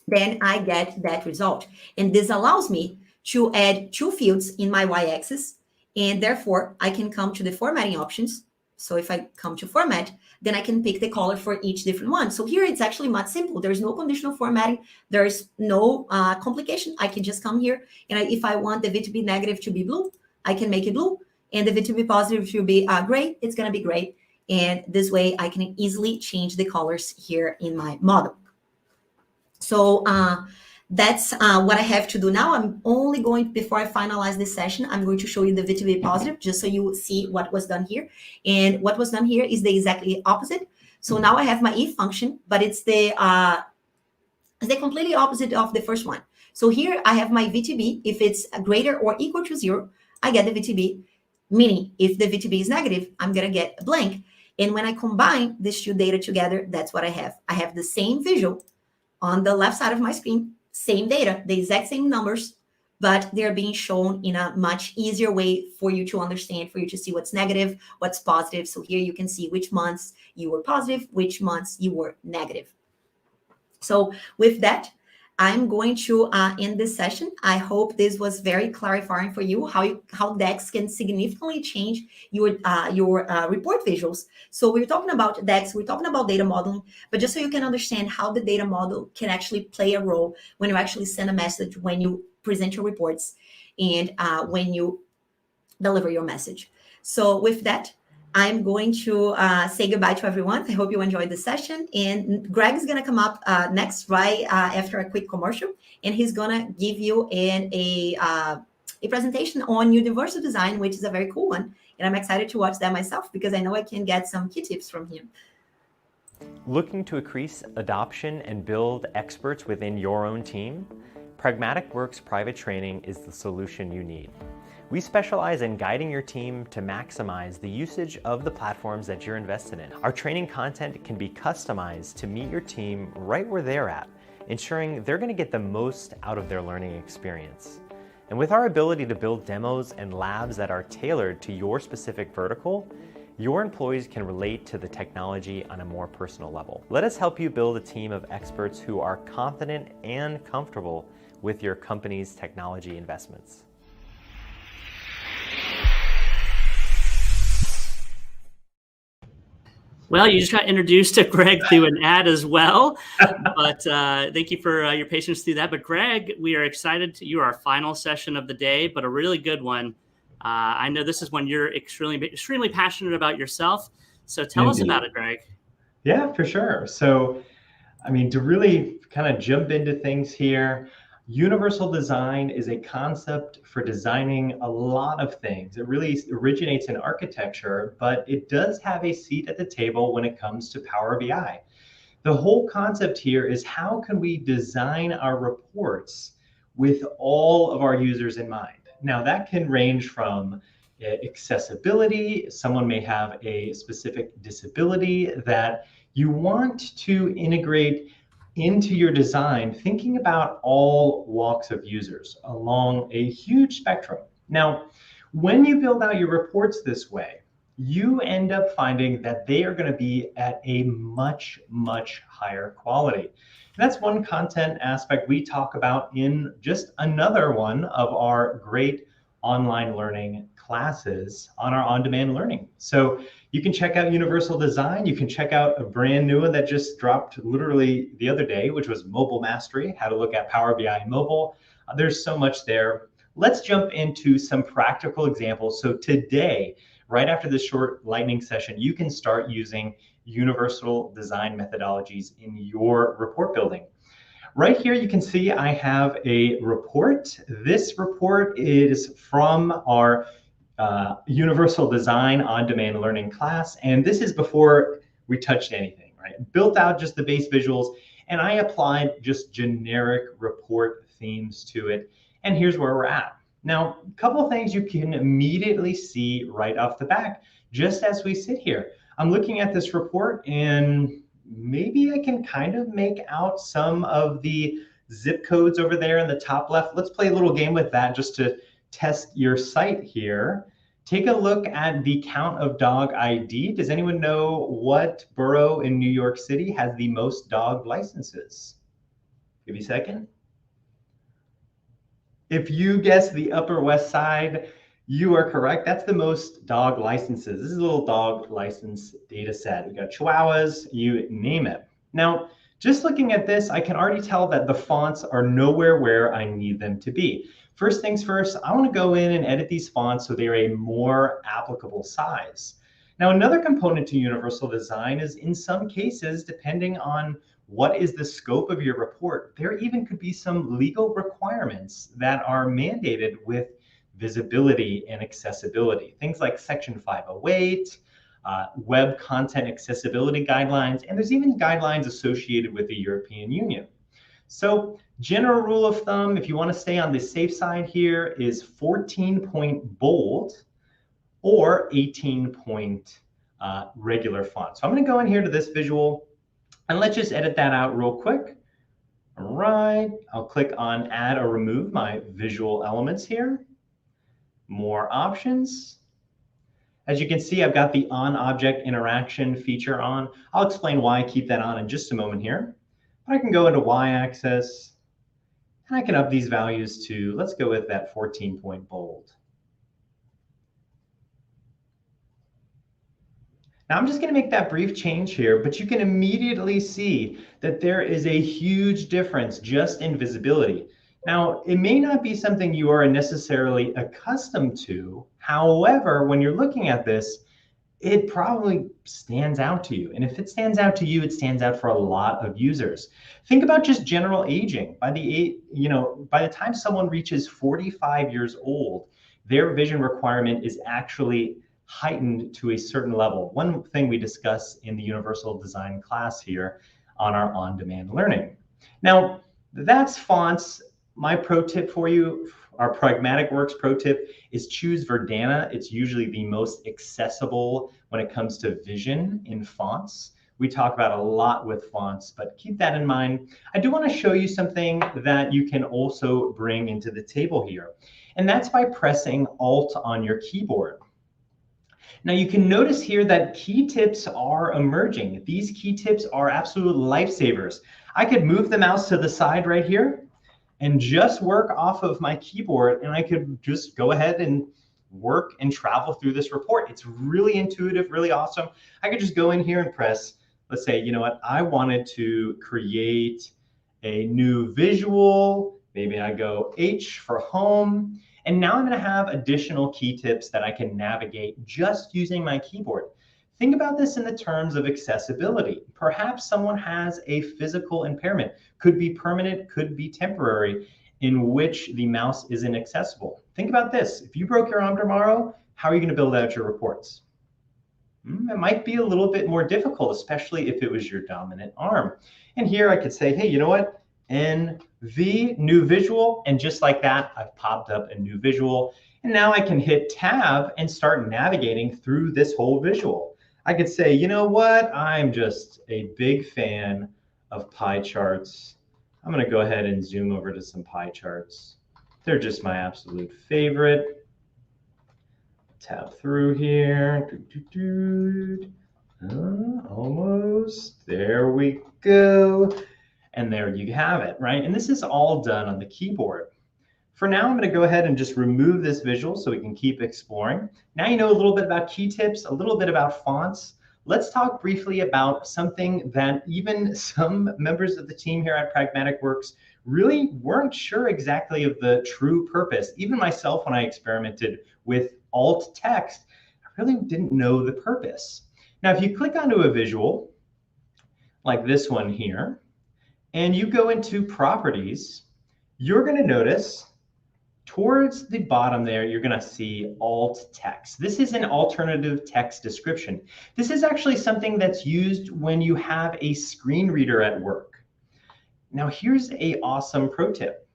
Then I get that result. And this allows me to add 2 fields in my y-axis. And therefore, I can come to the formatting options. So if I come to format, then I can pick the color for each different one. So here it's actually much simple. There's no conditional formatting. There's no complication. I can just come here. And if I want the VTB negative to be blue, I can make it blue. And the VTB positive to be gray, it's going to be gray. And this way I can easily change the colors here in my model. So that's what I have to do now. I'm only going, before I finalize this session, I'm going to show you the VTB positive just so you see what was done here. And what was done here is the exactly opposite. So now I have my if function, but it's the completely opposite of the first one. So here I have my VTB. If it's greater or equal to 0, I get the VTB, meaning if the VTB is negative, I'm going to get a blank. And when I combine these 2 data together, that's what I have. I have the same visual on the left side of my screen, same data, the exact same numbers, but they're being shown in a much easier way for you to understand, for you to see what's negative, what's positive. So here you can see which months you were positive, which months you were negative. So with that, I'm going to end this session. I hope this was very clarifying for you, how DEX can significantly change your report visuals. So we're talking about DEX, we're talking about data modeling, but just so you can understand how the data model can actually play a role when you actually send a message, when you present your reports, and when you deliver your message. So with that, I'm going to say goodbye to everyone. I hope you enjoyed the session. And Greg is going to come up next, right after a quick commercial. And he's going to give you a presentation on universal design, which is a very cool one. And I'm excited to watch that myself because I know I can get some key tips from him. Looking to increase adoption and build experts within your own team? Pragmatic Works Private Training is the solution you need. We specialize in guiding your team to maximize the usage of the platforms that you're invested in. Our training content can be customized to meet your team right where they're at, ensuring they're going to get the most out of their learning experience. And with our ability to build demos and labs that are tailored to your specific vertical, your employees can relate to the technology on a more personal level. Let us help you build a team of experts who are confident and comfortable with your company's technology investments. Well, you just got introduced to Greg through an ad as well, but thank you for your patience through that. But Greg, we are excited. You are our final session of the day, but a really good one. I know this is one you're extremely passionate about yourself. So tell us about it, Greg. Yeah, for sure. So, I mean, to really kind of jump into things here, universal design is a concept for designing a lot of things. It really originates in architecture, but it does have a seat at the table when it comes to Power BI. The whole concept here is how can we design our reports with all of our users in mind? Now, that can range from accessibility. Someone may have a specific disability that you want to integrate into your design, thinking about all walks of users along a huge spectrum. Now, when you build out your reports this way, you end up finding that they are going to be at a much, much higher quality. And that's one content aspect we talk about in just another one of our great online learning classes on our on-demand learning. So you can check out Universal Design. You can check out a brand new one that just dropped literally the other day, which was Mobile Mastery, how to look at Power BI in mobile. There's so much there. Let's jump into some practical examples. So today, right after this short lightning session, you can start using Universal Design methodologies in your report building. Right here, you can see I have a report. This report is from our Universal Design on-demand learning class, and this is before we touched anything, right? Built out just the base visuals, and I applied just generic report themes to it, and here's where we're at. Now, a couple of things you can immediately see right off the bat, just as we sit here. I'm looking at this report, and maybe I can kind of make out some of the zip codes over there in the top left. Let's play a little game with that just to test your sight here. Take a look at the count of dog ID. Does anyone know what borough in New York City has the most dog licenses? Give me a second. If you guess the Upper West Side, you are correct. That's the most dog licenses. This is a little dog license data set. You got Chihuahuas, you name it. Now, just looking at this, I can already tell that the fonts are nowhere where I need them to be. First things first, I want to go in and edit these fonts so they're a more applicable size. Now, another component to Universal Design is in some cases, depending on what is the scope of your report, there even could be some legal requirements that are mandated with visibility and accessibility. Things like Section 508, web content accessibility guidelines, and there's even guidelines associated with the European Union. So general rule of thumb, if you want to stay on the safe side here, is 14-point bold or 18-point regular font. So I'm going to go in here to this visual, and let's just edit that out real quick. All right, I'll click on add or remove my visual elements here. More options. As you can see, I've got the on object interaction feature on. I'll explain why I keep that on in just a moment here. But I can go into y-axis, and I can up these values to, let's go with that 14-point bold. Now I'm just going to make that brief change here, but you can immediately see that there is a huge difference just in visibility. Now, it may not be something you are necessarily accustomed to. However, when you're looking at this, it probably stands out to you. And if it stands out to you, it stands out for a lot of users. Think about just general aging. By the time someone reaches 45 years old, their vision requirement is actually heightened to a certain level. One thing we discuss in the Universal Design class here on our on-demand learning. Now, that's fonts. My pro tip for you, our Pragmatic Works pro tip, is choose Verdana. It's usually the most accessible when it comes to vision in fonts. We talk about a lot with fonts, but keep that in mind. I do want to show you something that you can also bring into the table here, and that's by pressing Alt on your keyboard. Now you can notice here that key tips are emerging. These key tips are absolute lifesavers. I could move the mouse to the side right here and just work off of my keyboard, and I could just go ahead and work and travel through this report. It's really intuitive, really awesome. I could just go in here and press, let's say, you know what, I wanted to create a new visual. Maybe I go H for home. And now I'm going to have additional key tips that I can navigate just using my keyboard. Think about this in the terms of accessibility. Perhaps someone has a physical impairment, could be permanent, could be temporary, in which the mouse isn't accessible. Think about this. If you broke your arm tomorrow, how are you going to build out your reports? It might be a little bit more difficult, especially if it was your dominant arm. And here I could say, hey, you know what? NV, new visual, and just like that, I've popped up a new visual. And now I can hit tab and start navigating through this whole visual. I could say, you know what? I'm just a big fan of pie charts. I'm going to go ahead and zoom over to some pie charts. They're just my absolute favorite. Tap through here. Almost. There we go. And there you have it, right? And this is all done on the keyboard. For now, I'm going to go ahead and just remove this visual so we can keep exploring. Now you know a little bit about key tips, a little bit about fonts. Let's talk briefly about something that even some members of the team here at Pragmatic Works really weren't sure exactly of the true purpose. Even myself, when I experimented with alt text, I really didn't know the purpose. Now, if you click onto a visual like this one here, and you go into properties, you're going to notice towards the bottom there, you're going to see alt text. This is an alternative text description. This is actually something that's used when you have a screen reader at work. Now, here's an awesome pro tip.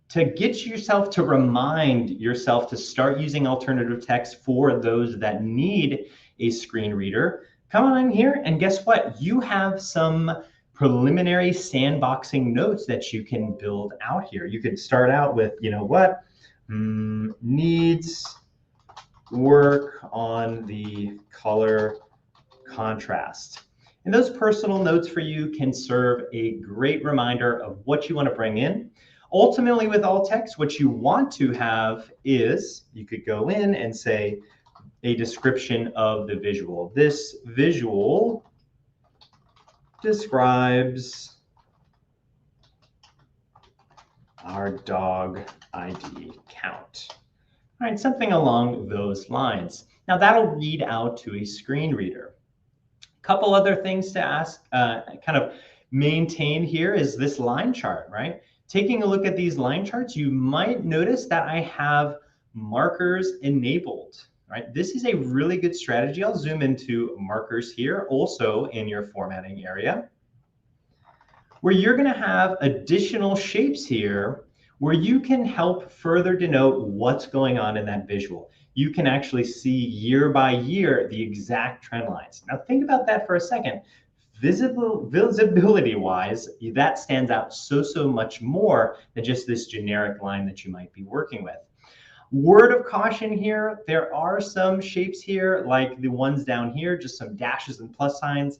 To get yourself to remind yourself to start using alternative text for those that need a screen reader, come on here and guess what? You have some preliminary sandboxing notes that you can build out here. You could start out with, you know what, needs work on the color contrast. And those personal notes for you can serve a great reminder of what you want to bring in. Ultimately, with alt text, what you want to have is, you could go in and say a description of the visual. This visual describes our dog ID count. All right, something along those lines. Now that'll read out to a screen reader. A couple other things to ask, kind of maintain here is this line chart, right? Taking a look at these line charts, you might notice that I have markers enabled. Right? This is a really good strategy. I'll zoom into markers here, also in your formatting area, where you're going to have additional shapes here where you can help further denote what's going on in that visual. You can actually see year by year the exact trend lines. Now think about that for a second. Visibility-wise, that stands out so much more than just this generic line that you might be working with. Word of caution here, there are some shapes here, like the ones down here, just some dashes and plus signs.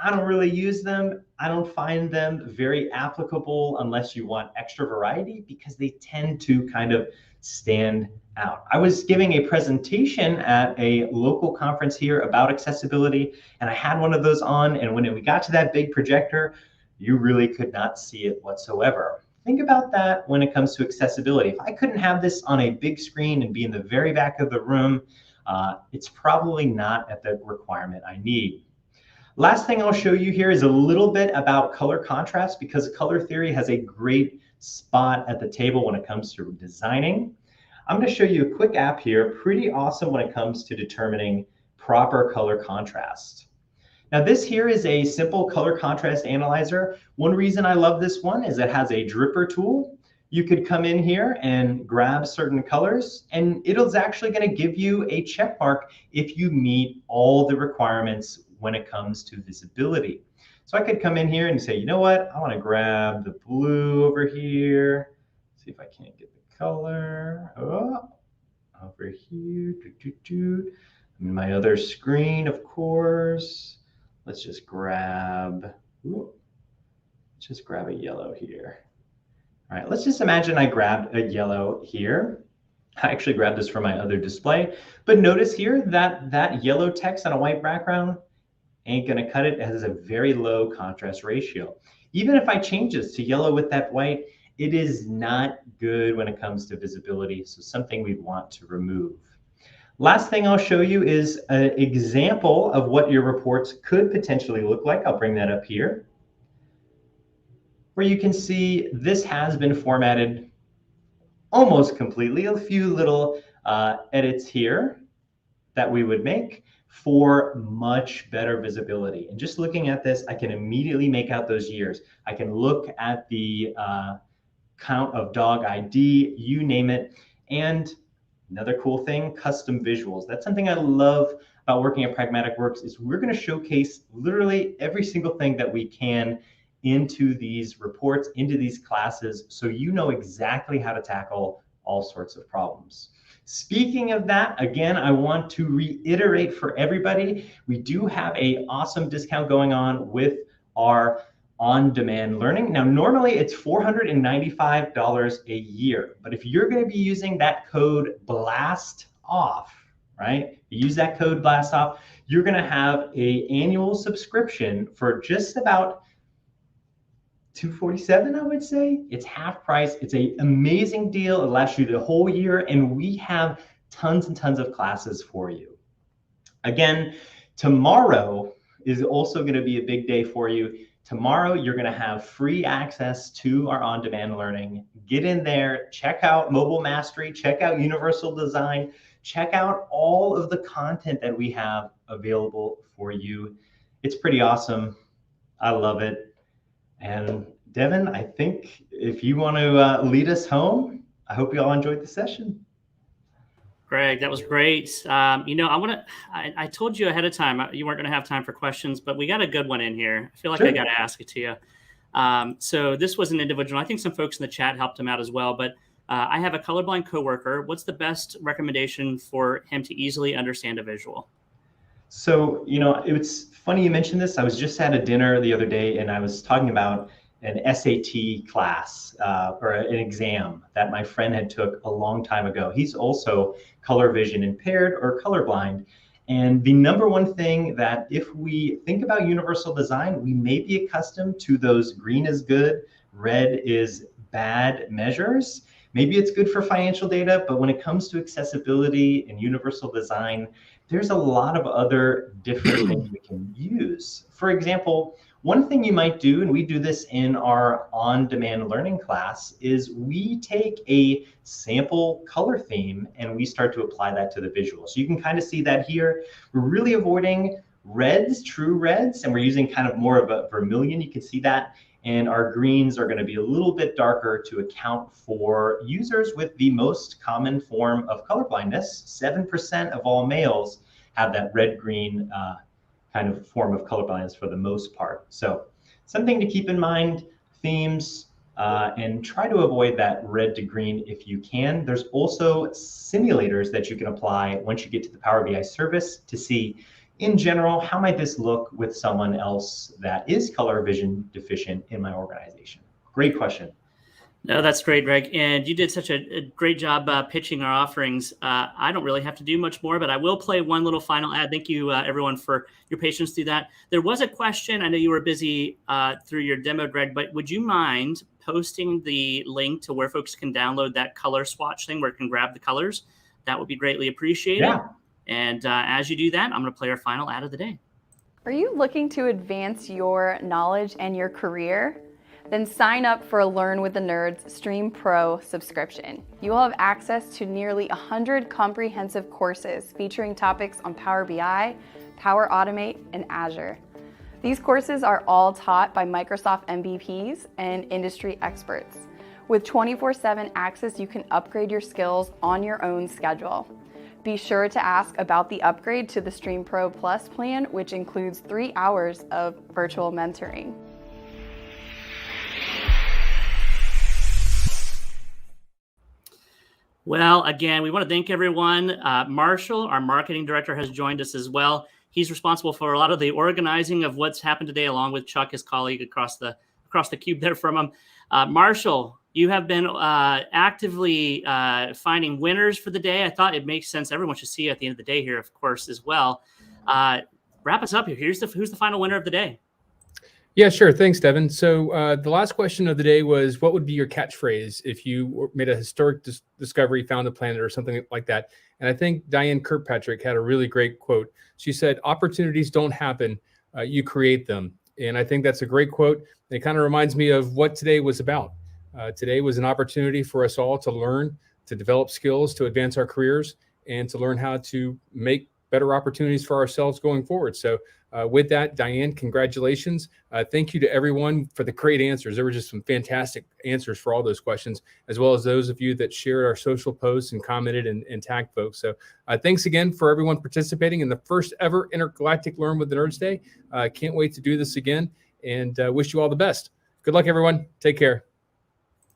I don't really use them. I don't find them very applicable unless you want extra variety because they tend to kind of stand out. I was giving a presentation at a local conference here about accessibility, and I had one of those on, and when we got to that big projector, you really could not see it whatsoever. Think about that when it comes to accessibility. If I couldn't have this on a big screen and be in the very back of the room, it's probably not at the requirement I need. Last thing I'll show you here is a little bit about color contrast because color theory has a great spot at the table when it comes to designing. I'm going to show you a quick app here, pretty awesome when it comes to determining proper color contrast. Now this here is a simple color contrast analyzer. One reason I love this one is it has a dripper tool. You could come in here and grab certain colors and it's actually going to give you a check mark if you meet all the requirements when it comes to visibility. So I could come in here and say, you know what, I want to grab the blue over here. See if I can't get the color. Oh, over here. My other screen, of course. Let's just grab, a yellow here. All right, let's just imagine I grabbed a yellow here. I actually grabbed this from my other display, but notice here that that yellow text on a white background ain't gonna cut it. It has a very low contrast ratio. Even if I change this to yellow with that white, it is not good when it comes to visibility, so something we'd want to remove. Last thing I'll show you is an example of what your reports could potentially look like. I'll bring that up here, where you can see this has been formatted almost completely. A few little edits here that we would make for much better visibility. And just looking at this, I can immediately make out those years. I can look at the count of dog ID, you name it. And another cool thing, custom visuals. That's something I love about working at Pragmatic Works is we're going to showcase literally every single thing that we can into these reports, into these classes, so you know exactly how to tackle all sorts of problems. Speaking of that, again, I want to reiterate for everybody, we do have an awesome discount going on with our on-demand learning. Now, normally it's $495 a year, but if you're going to be using that code BLAST OFF, right? You use that code BLAST OFF, you're going to have an annual subscription for just about $247, I would say. It's half price. It's an amazing deal. It lasts you the whole year, and we have tons and tons of classes for you. Again, tomorrow is also going to be a big day for you. Tomorrow, you're going to have free access to our on-demand learning. Get in there, check out Mobile Mastery, check out Universal Design, check out all of the content that we have available for you. It's pretty awesome. I love it. And Devin, I think if you want to lead us home, I hope you all enjoyed the session. Greg, that was great. I told you ahead of time you weren't going to have time for questions, but we got a good one in here. I feel like Sure. I got to ask it to you. So this was an individual. I think some folks in the chat helped him out as well, but I have a colorblind coworker. What's the best recommendation for him to easily understand a visual? So, it's funny you mentioned this. I was just at a dinner the other day, and I was talking about an SAT class or an exam that my friend had took a long time ago. He's also color vision impaired or colorblind. And the number one thing that if we think about universal design, we may be accustomed to those green is good, red is bad measures. Maybe it's good for financial data, but when it comes to accessibility and universal design, there's a lot of other different things we can use. For example, one thing you might do, and we do this in our on-demand learning class, is we take a sample color theme and we start to apply that to the visual. So you can kind of see that here. We're really avoiding reds, true reds, and we're using kind of more of a vermilion. You can see that. And our greens are going to be a little bit darker to account for users with the most common form of colorblindness. 7% of all males have that red-green kind of form of colorblindness for the most part. So something to keep in mind, themes, and try to avoid that red to green if you can. There's also simulators that you can apply once you get to the Power BI service to see, in general, how might this look with someone else that is color vision deficient in my organization? Great question. No, that's great, Greg. And you did such a great job pitching our offerings. I don't really have to do much more, but I will play one little final ad. Thank you, everyone, for your patience through that. There was a question. I know you were busy through your demo, Greg, but would you mind posting the link to where folks can download that color swatch thing where it can grab the colors? That would be greatly appreciated. Yeah. And as you do that, I'm going to play our final ad of the day. Are you looking to advance your knowledge and your career? Then sign up for a Learn with the Nerds Stream Pro subscription. You will have access to nearly 100 comprehensive courses featuring topics on Power BI, Power Automate, and Azure. These courses are all taught by Microsoft MVPs and industry experts. With 24/7 access, you can upgrade your skills on your own schedule. Be sure to ask about the upgrade to the Stream Pro Plus plan, which includes 3 hours of virtual mentoring. Well, again, we want to thank everyone. Marshall, our marketing director, has joined us as well. He's responsible for a lot of the organizing of what's happened today, along with Chuck, his colleague across the cube there from him. Marshall, you have been actively finding winners for the day. I thought it makes sense. Everyone should see you at the end of the day here, of course, as well. Wrap us up here. Who's the final winner of the day? Yeah, sure. Thanks, Devin. So the last question of the day was, what would be your catchphrase if you made a historic discovery, found a planet or something like that? And I think Diane Kirkpatrick had a really great quote. She said, opportunities don't happen, you create them. And I think that's a great quote. It kind of reminds me of what today was about. Today was an opportunity for us all to learn, to develop skills, to advance our careers, and to learn how to make better opportunities for ourselves going forward. So with that, Diane, congratulations. Thank you to everyone for the great answers. There were just some fantastic answers for all those questions, as well as those of you that shared our social posts and commented and tagged folks. So thanks again for everyone participating in the first ever Intergalactic Learn with the Nerds Day. Can't wait to do this again, and wish you all the best. Good luck, everyone. Take care.